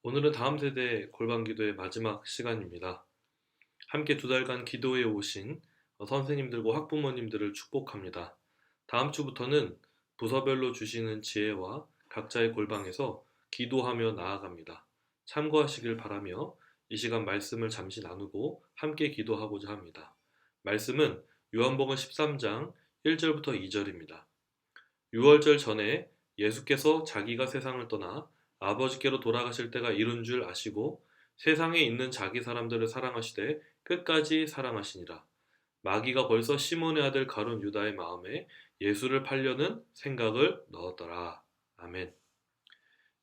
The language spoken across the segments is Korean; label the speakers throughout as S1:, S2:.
S1: 오늘은 다음 세대 골방 기도의 마지막 시간입니다. 함께 2달간 기도에 오신 선생님들과 학부모님들을 축복합니다. 다음 주부터는 부서별로 주시는 지혜와 각자의 골방에서 기도하며 나아갑니다. 참고하시길 바라며 이 시간 말씀을 잠시 나누고 함께 기도하고자 합니다. 말씀은 요한복음 13장 1절부터 2절입니다. 유월절 전에 예수께서 자기가 세상을 떠나 아버지께로 돌아가실 때가 이른 줄 아시고 세상에 있는 자기 사람들을 사랑하시되 끝까지 사랑하시니라. 마귀가 벌써 시몬의 아들 가룟 유다의 마음에 예수를 팔려는 생각을 넣었더라. 아멘.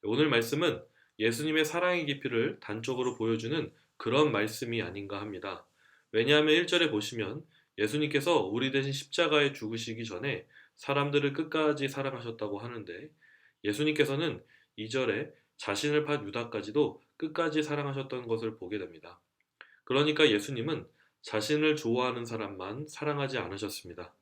S1: 오늘 말씀은 예수님의 사랑의 깊이를 단적으로 보여주는 그런 말씀이 아닌가 합니다. 왜냐하면 1절에 보시면 예수님께서 우리 대신 십자가에 죽으시기 전에 사람들을 끝까지 사랑하셨다고 하는데 예수님께서는 2절에 자신을 판 유다까지도 끝까지 사랑하셨던 것을 보게 됩니다. 그러니까 예수님은 자신을 좋아하는 사람만 사랑하지 않으셨습니다.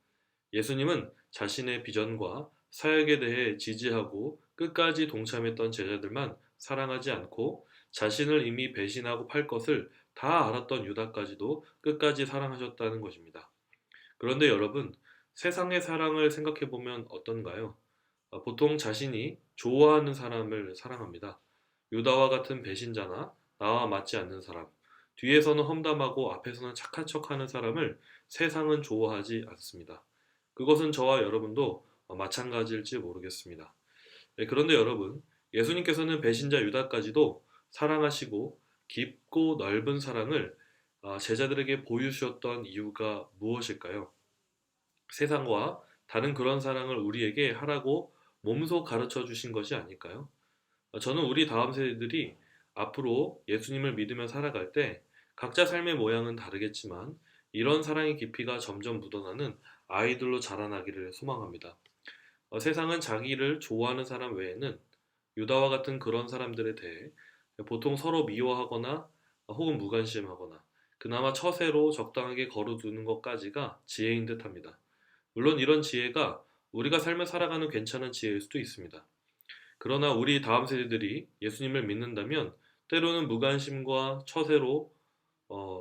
S1: 예수님은 자신의 비전과 사역에 대해 지지하고 끝까지 동참했던 제자들만 사랑하지 않고 자신을 이미 배신하고 팔 것을 다 알았던 유다까지도 끝까지 사랑하셨다는 것입니다. 그런데 여러분, 세상의 사랑을 생각해 보면 어떤가요? 보통 자신이 좋아하는 사람을 사랑합니다. 유다와 같은 배신자나 나와 맞지 않는 사람, 뒤에서는 험담하고 앞에서는 착한 척하는 사람을 세상은 좋아하지 않습니다. 그것은 저와 여러분도 마찬가지일지 모르겠습니다. 그런데 여러분, 예수님께서는 배신자 유다까지도 사랑하시고 깊고 넓은 사랑을 제자들에게 보여주셨던 이유가 무엇일까요? 세상과 다른 그런 사랑을 우리에게 하라고 몸소 가르쳐 주신 것이 아닐까요? 저는 우리 다음 세대들이 앞으로 예수님을 믿으며 살아갈 때 각자 삶의 모양은 다르겠지만 이런 사랑의 깊이가 점점 묻어나는 아이들로 자라나기를 소망합니다. 세상은 자기를 좋아하는 사람 외에는 유다와 같은 그런 사람들에 대해 보통 서로 미워하거나 혹은 무관심하거나 그나마 처세로 적당하게 거르두는 것까지가 지혜인 듯합니다. 물론 이런 지혜가 우리가 삶을 살아가는 괜찮은 지혜일 수도 있습니다. 그러나 우리 다음 세대들이 예수님을 믿는다면 때로는 무관심과 처세로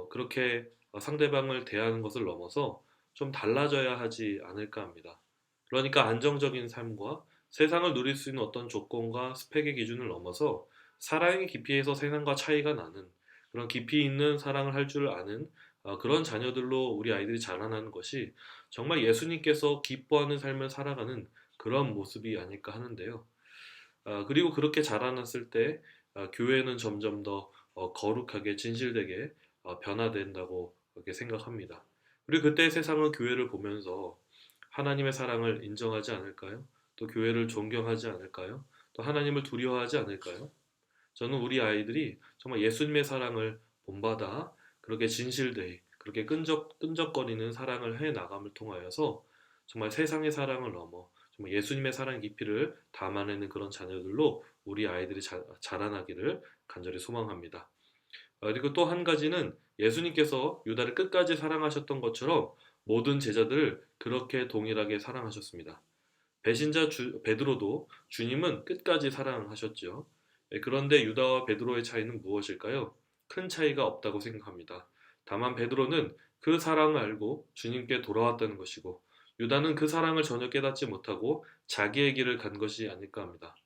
S1: 그렇게 상대방을 대하는 것을 넘어서 좀 달라져야 하지 않을까 합니다. 그러니까 안정적인 삶과 세상을 누릴 수 있는 어떤 조건과 스펙의 기준을 넘어서 사랑의 깊이에서 세상과 차이가 나는 그런 깊이 있는 사랑을 할 줄 아는 그런 자녀들로 우리 아이들이 자라나는 것이 정말 예수님께서 기뻐하는 삶을 살아가는 그런 모습이 아닐까 하는데요. 그리고 그렇게 자라났을 때 교회는 점점 더 거룩하게 진실되게 변화된다고 그렇게 생각합니다. 그리고 그때 세상은 교회를 보면서 하나님의 사랑을 인정하지 않을까요? 또 교회를 존경하지 않을까요? 또 하나님을 두려워하지 않을까요? 저는 우리 아이들이 정말 예수님의 사랑을 본받아 그렇게 진실되이 그렇게 끈적거리는 사랑을 해 나감을 통하여서 정말 세상의 사랑을 넘어 정말 예수님의 사랑 깊이를 담아내는 그런 자녀들로 우리 아이들이 자라나기를 간절히 소망합니다. 그리고 또 한 가지는 예수님께서 유다를 끝까지 사랑하셨던 것처럼 모든 제자들을 그렇게 동일하게 사랑하셨습니다. 배신자 베드로도 주님은 끝까지 사랑하셨죠. 그런데 유다와 베드로의 차이는 무엇일까요? 큰 차이가 없다고 생각합니다. 다만 베드로는 그 사랑을 알고 주님께 돌아왔다는 것이고 유다는 그 사랑을 전혀 깨닫지 못하고 자기의 길을 간 것이 아닐까 합니다.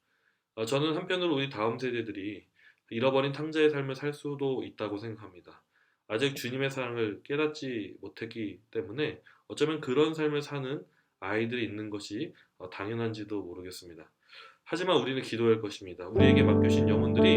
S1: 저는 한편으로 우리 다음 세대들이 잃어버린 탕자의 삶을 살 수도 있다고 생각합니다. 아직 주님의 사랑을 깨닫지 못했기 때문에 어쩌면 그런 삶을 사는 아이들이 있는 것이 당연한지도 모르겠습니다. 하지만 우리는 기도할 것입니다. 우리에게 맡겨진 영혼들이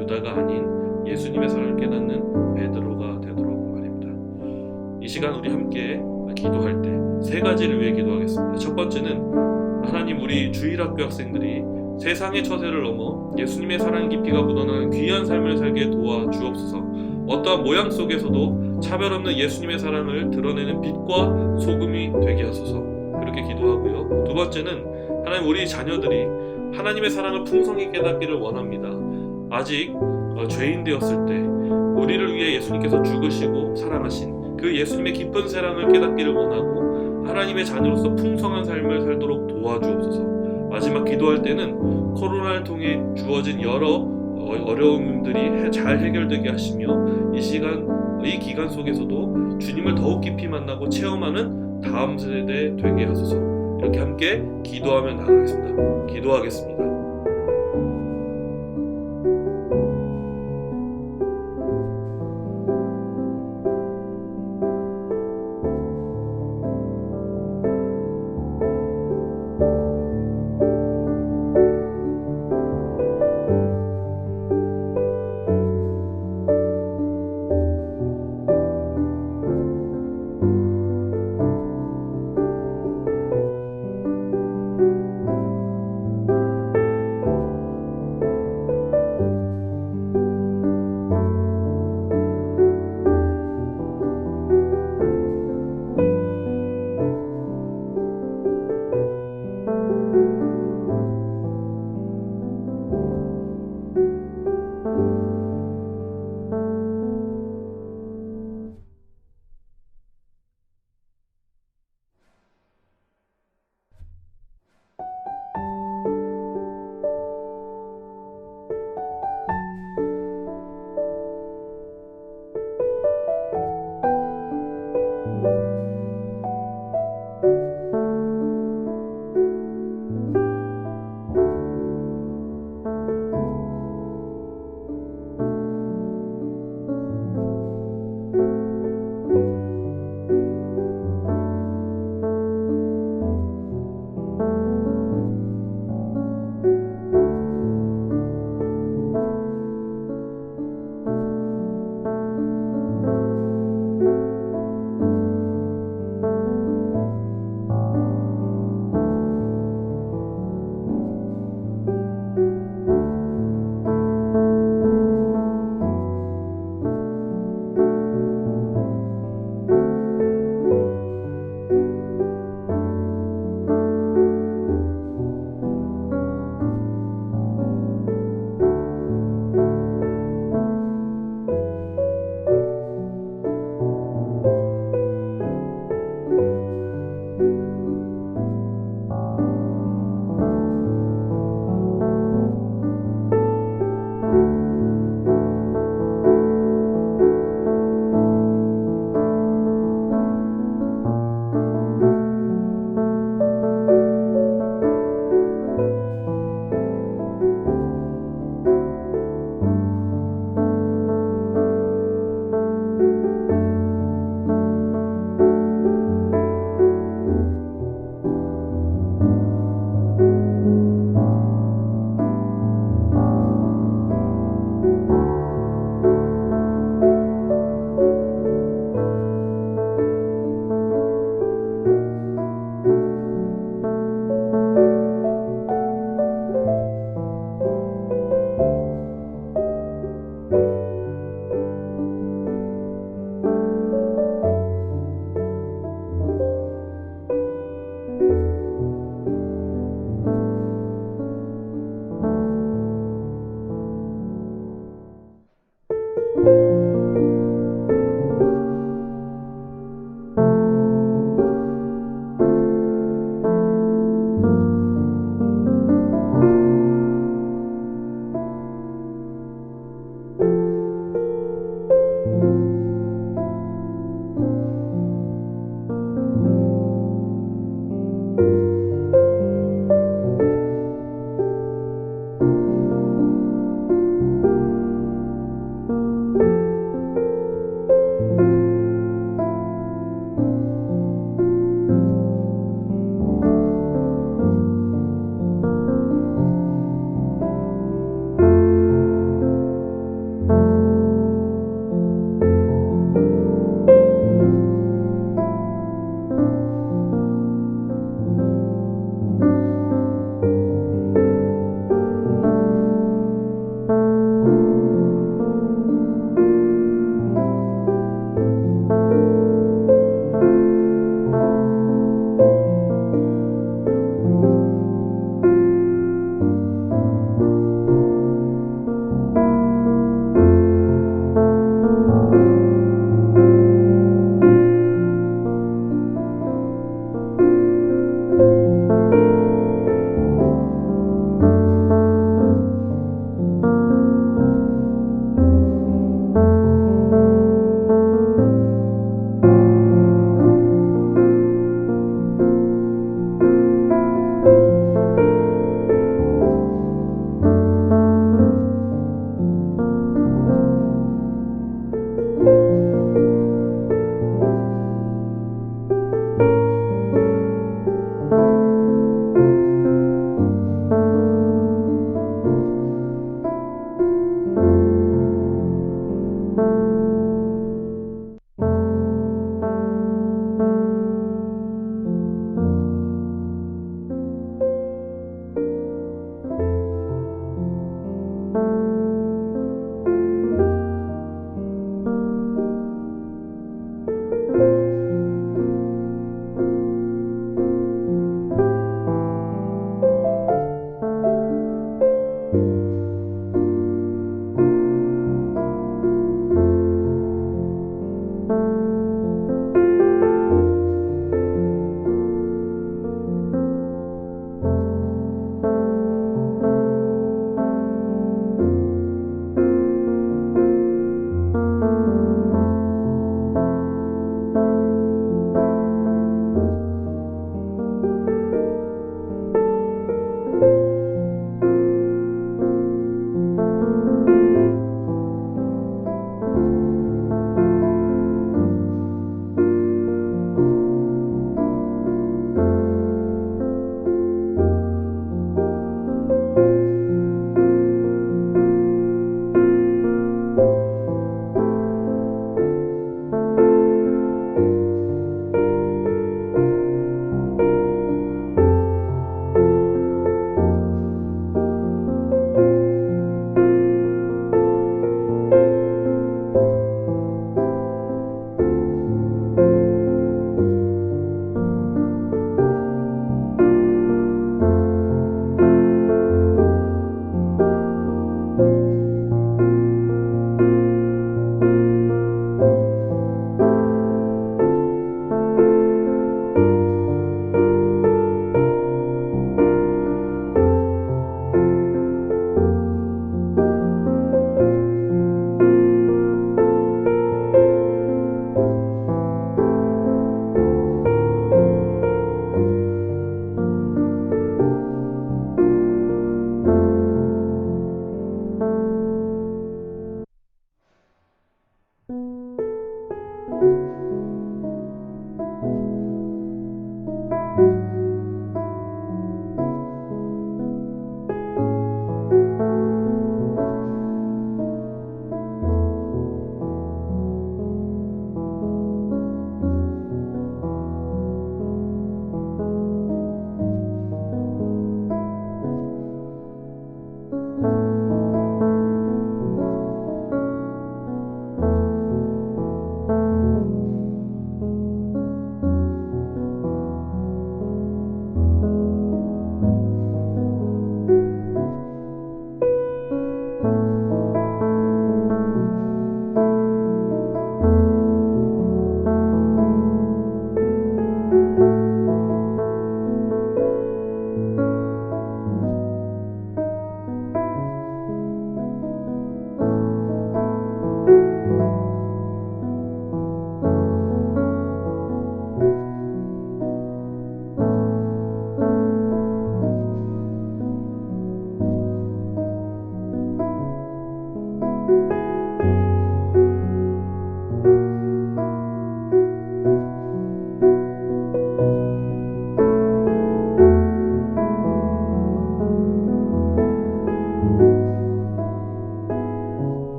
S1: 유다가 아닌 예수님의 사랑을 깨닫는 베드로가 되도록 말입니다. 이 시간 우리 함께 기도할 때 3가지를 위해 기도하겠습니다. 첫 번째는 하나님, 우리 주일학교 학생들이 세상의 처세를 넘어 예수님의 사랑 깊이가 묻어나는 귀한 삶을 살게 도와주옵소서. 어떠한 모양 속에서도 차별 없는 예수님의 사랑을 드러내는 빛과 소금이 되게 하소서. 그렇게 기도하고요. 두 번째는 하나님, 우리 자녀들이 하나님의 사랑을 풍성히 깨닫기를 원합니다. 아직 죄인 되었을 때 우리를 위해 예수님께서 죽으시고 사랑하신 그 예수님의 깊은 사랑을 깨닫기를 원하고 하나님의 자녀로서 풍성한 삶을 살도록 도와주옵소서. 마지막 기도할 때는 코로나를 통해 주어진 여러 어려움들이 잘 해결되게 하시며 이 기간 속에서도 주님을 더욱 깊이 만나고 체험하는 다음 세대 되게 하소서. 이렇게 함께 기도하며 나가겠습니다. 기도하겠습니다.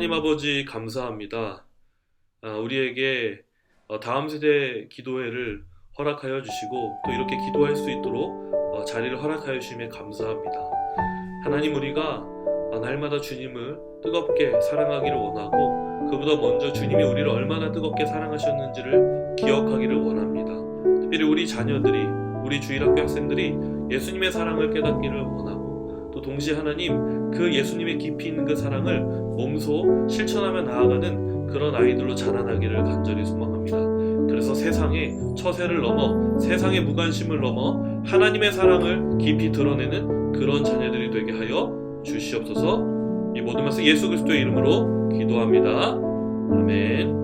S1: 하나님 아버지 감사합니다. 우리에게 다음 세대 기도회를 허락하여 주시고 또 이렇게 기도할 수 있도록 자리를 허락하여 주심에 감사합니다. 하나님, 우리가 날마다 주님을 뜨겁게 사랑하기를 원하고 그보다 먼저 주님이 우리를 얼마나 뜨겁게 사랑하셨는지를 기억하기를 원합니다. 특별히 우리 자녀들이, 우리 주일학교 학생들이 예수님의 사랑을 깨닫기를 원하고 또 동시에 하나님, 그 예수님의 깊이 있는 그 사랑을 몸소 실천하며 나아가는 그런 아이들로 자라나기를 간절히 소망합니다. 그래서 세상의 처세를 넘어, 세상의 무관심을 넘어 하나님의 사랑을 깊이 드러내는 그런 자녀들이 되게 하여 주시옵소서. 이 모든 말씀 예수 그리스도의 이름으로 기도합니다. 아멘.